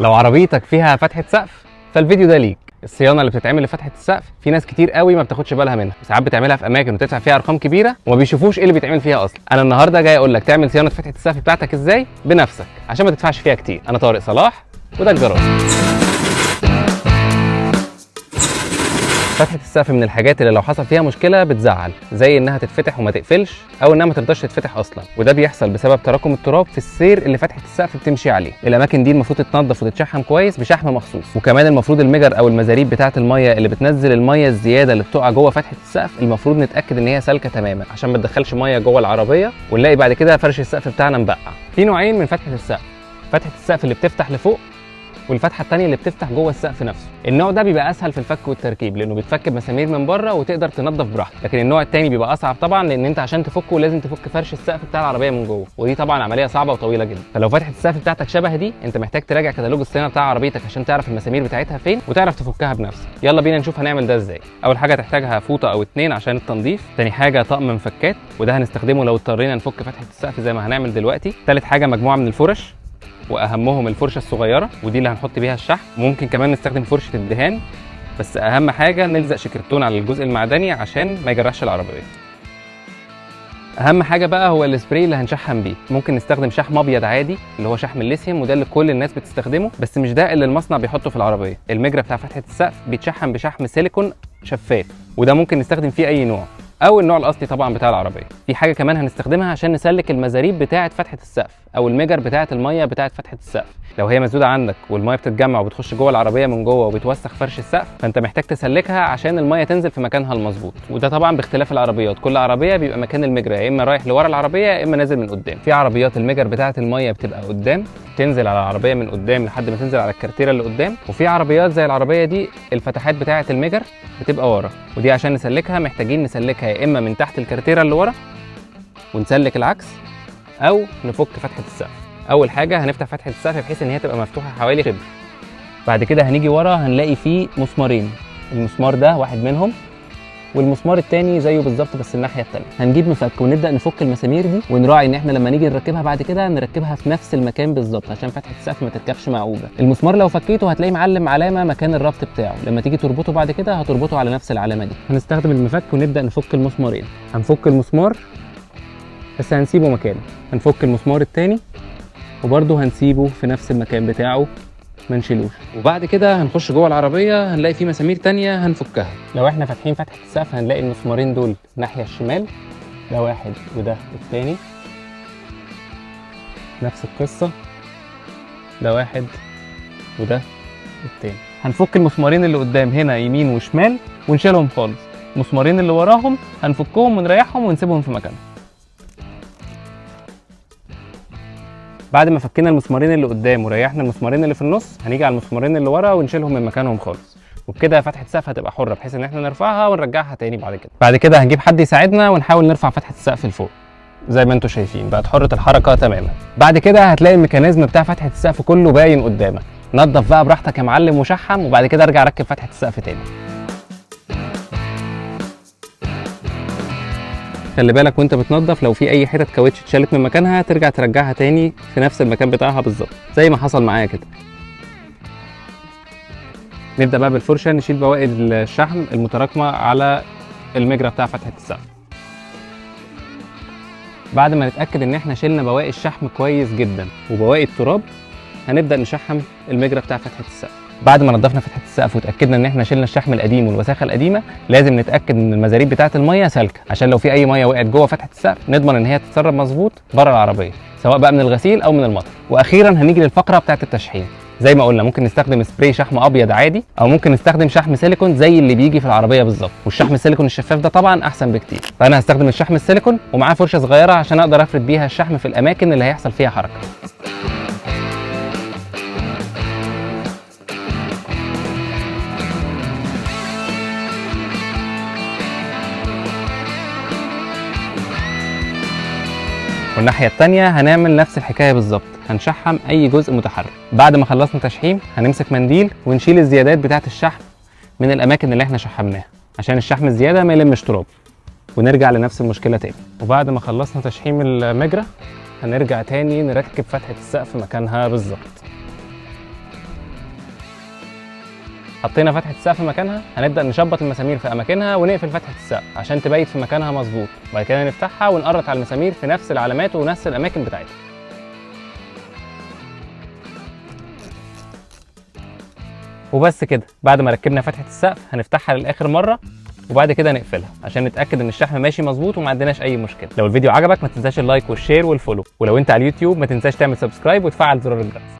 لو عربيتك فيها فتحة سقف فالفيديو ده ليك. الصيانه اللي بتتعمل لفتحه السقف في ناس كتير قوي ما بتاخدش بالها منها، وساعات بتعملها في اماكن وتدفع فيها ارقام كبيره وما بيشوفوش ايه اللي بيتعمل فيها اصلا. انا النهارده جاي اقول لك تعمل صيانه فتحه السقف بتاعتك ازاي بنفسك عشان ما تدفعش فيها كتير. انا طارق صلاح وده الجراج. فتحة السقف من الحاجات اللي لو حصل فيها مشكلة بتزعل، زي انها تتفتح وما تقفلش او انها ما ترضاش تتفتح اصلا، وده بيحصل بسبب تراكم التراب في السير اللي فتحة السقف بتمشي عليه. الاماكن دي المفروض تتنضف وتتشحم كويس بشحم مخصوص، وكمان المفروض المجر او المزاريب بتاعة المية اللي بتنزل المية الزيادة اللي بتقع جوه فتحة السقف المفروض نتاكد ان هي سالكة تماما عشان ما تدخلش مية جوه العربية ونلاقي بعد كده فرش السقف بتاعنا مبقع. في نوعين من فتحة السقف، فتحة السقف اللي بتفتح لفوق والفتحه الثانيه اللي بتفتح جوه السقف نفسه. النوع ده بيبقى اسهل في الفك والتركيب لانه بيتفك بمسامير من بره وتقدر تنظف براحتك، لكن النوع الثاني بيبقى اصعب طبعا لان انت عشان تفكه لازم تفك فرش السقف بتاع العربيه من جوه، ودي طبعا عمليه صعبه وطويله جدا. فلو فتحه السقف بتاعتك شبه دي انت محتاج تراجع كتالوج الصيانه بتاع عربيتك عشان تعرف المسامير بتاعتها فين وتعرف تفكها بنفسك. يلا بينا نشوف هنعمل ده ازاي. اول حاجه تحتاجها فوطه او اتنين عشان التنظيف، ثاني حاجه طقم مفكات وده هنستخدمه لو اضطرينا نفك فتحه السقف زي ما هنعمل دلوقتي، ثالث حاجه مجموعه من الفرش واهمهم الفرشه الصغيره ودي اللي هنحط بيها الشحم، ممكن كمان نستخدم فرشه الدهان، بس اهم حاجه نلزق شكرتون على الجزء المعدني عشان ما يجرحش العربيه. اهم حاجه بقى هو السبراي اللي هنشحم بيه، ممكن نستخدم شحم ابيض عادي اللي هو شحم الليثيوم وده اللي كل الناس بتستخدمه، بس مش ده اللي المصنع بيحطه في العربيه. المجرى بتاع فتحه السقف بيتشحم بشحم سيليكون شفاف وده ممكن نستخدم فيه اي نوع او النوع الاصلي طبعا بتاع العربيه. في حاجه كمان هنستخدمها عشان نسلك المزاريب بتاعه فتحه السقف او المجر بتاعه الميه بتاعه فتحه السقف. لو هي مسدوده عندك والميه بتتجمع وبتخش جوه العربيه من جوه وبتوسخ فرش السقف فانت محتاج تسلكها عشان الميه تنزل في مكانها المظبوط، وده طبعا باختلاف العربيات. كل عربيه بيبقى مكان المجرى يا اما رايح لورا العربيه يا اما نازل من قدام. في عربيات المجر بتاعه الميه بتبقى قدام تنزل على العربيه من قدام لحد ما تنزل على الكارتيره اللي قدام، وفي عربيات زي العربيه دي الفتحات بتاعه المجر بتبقى ورا، ودي عشان نسلكها محتاجين نسلكها يا اما من تحت الكارتيره اللي ورا ونسلك العكس او نفك فتحه السقف. اول حاجه هنفتح فتحه السقف بحيث ان هي تبقى مفتوحه حوالي شبر، بعد كده هنيجي ورا هنلاقي فيه مسمارين، المسمار ده واحد منهم والمسمار التاني زيه بالظبط بس الناحيه التانيه. هنجيب مفك ونبدا نفك المسامير دي ونراعي ان احنا لما نيجي نركبها بعد كده نركبها في نفس المكان بالظبط عشان فتحه السقف ما تركبش معوجه. المسمار لو فكيته هتلاقي معلم علامه مكان الربط بتاعه، لما تيجي تربطه بعد كده هتربطه على نفس العلامه دي. هنستخدم المفك ونبدا نفك المسمارين. هنفك المسمار بس هنسيبه مكانه، هنفك المسمار التاني وبرده هنسيبه في نفس المكان بتاعه ما نشيلوش، وبعد كده هنخش جوه العربيه هنلاقي في مسامير تانية هنفكها. لو احنا فاتحين فتحه السقف هنلاقي المسمارين دول الناحيه الشمال، ده واحد وده التاني، نفس القصه ده واحد وده التاني. هنفك المسمارين اللي قدام هنا يمين وشمال ونشيلهم خالص، المسمارين اللي وراهم هنفكهم ونريحهم ونسيبهم في مكانهم. بعد ما فكينا المسمارين اللي قدام وريحنا المسمارين اللي في النص هنيجي على المسمارين اللي ورا ونشيلهم من مكانهم خالص، وبكده فتحه السقف هتبقى حره بحيث ان احنا نرفعها ونرجعها تاني. بعد كده هنجيب حد يساعدنا ونحاول نرفع فتحه السقف لفوق زي ما انتم شايفين، بقت حره الحركه تماما. بعد كده هتلاقي الميكانيزم بتاع فتحه السقف كله باين قدامك، نظف بقى براحتك يا معلم وشحم وبعد كده ارجع ركب فتحه السقف تاني. خلي بالك وانت بتنظف لو في اي حتت كاوتش اتشالت من مكانها ترجع ترجعها تاني في نفس المكان بتاعها بالظبط زي ما حصل معايا كده. نبدا بقى بالفرشه نشيل بواقي الشحم المتراكمه على المجرى بتاع فتحه السقف. بعد ما نتاكد ان احنا شلنا بواقي الشحم كويس جدا وبواقي التراب هنبدا نشحم المجرى بتاع فتحه السقف. بعد ما نضفنا فتحه السقف وتاكدنا ان احنا شلنا الشحم القديم والوساخه القديمه لازم نتاكد ان المزاريب بتاعه الميه سالكه عشان لو في اي ميه وقعت جوه فتحه السقف نضمن ان هي تتسرب مظبوط بره العربيه سواء بقى من الغسيل او من المطر. واخيرا هنيجي للفقره بتاعه التشحيم. زي ما قلنا ممكن نستخدم سبراي شحم ابيض عادي او ممكن نستخدم شحم سيليكون زي اللي بيجي في العربيه بالظبط، والشحم السيليكون الشفاف ده طبعا احسن بكتير. فانا هستخدم الشحم السيليكون ومعاه فرشه صغيره عشان اقدر افرد بيها الشحم في الاماكن اللي هيحصل فيها حركه. والناحيه الثانيه هنعمل نفس الحكايه بالظبط، هنشحم اي جزء متحرك. بعد ما خلصنا تشحيم هنمسك منديل ونشيل الزيادات بتاعه الشحم من الاماكن اللي احنا شحمناها عشان الشحم الزياده ما يلمش تراب، ونرجع لنفس المشكله تاني. وبعد ما خلصنا تشحيم المجرى هنرجع تاني نركب فتحه السقف مكانها بالظبط. حطينا فتحه السقف مكانها، هنبدا نشبط المسامير في اماكنها ونقفل فتحه السقف عشان تبيت في مكانها مظبوط. وبعد كده نفتحها ونقرط على المسامير في نفس العلامات ونفس الاماكن بتاعتها. وبس كده، بعد ما ركبنا فتحه السقف هنفتحها للاخر مره وبعد كده نقفلها عشان نتاكد ان الشحم ماشي مظبوط وما عندناش اي مشكله. لو الفيديو عجبك ما تنساش اللايك والشير والفولو، ولو انت على اليوتيوب ما تنساش تعمل سبسكرايب وتفعل زرار الجرس.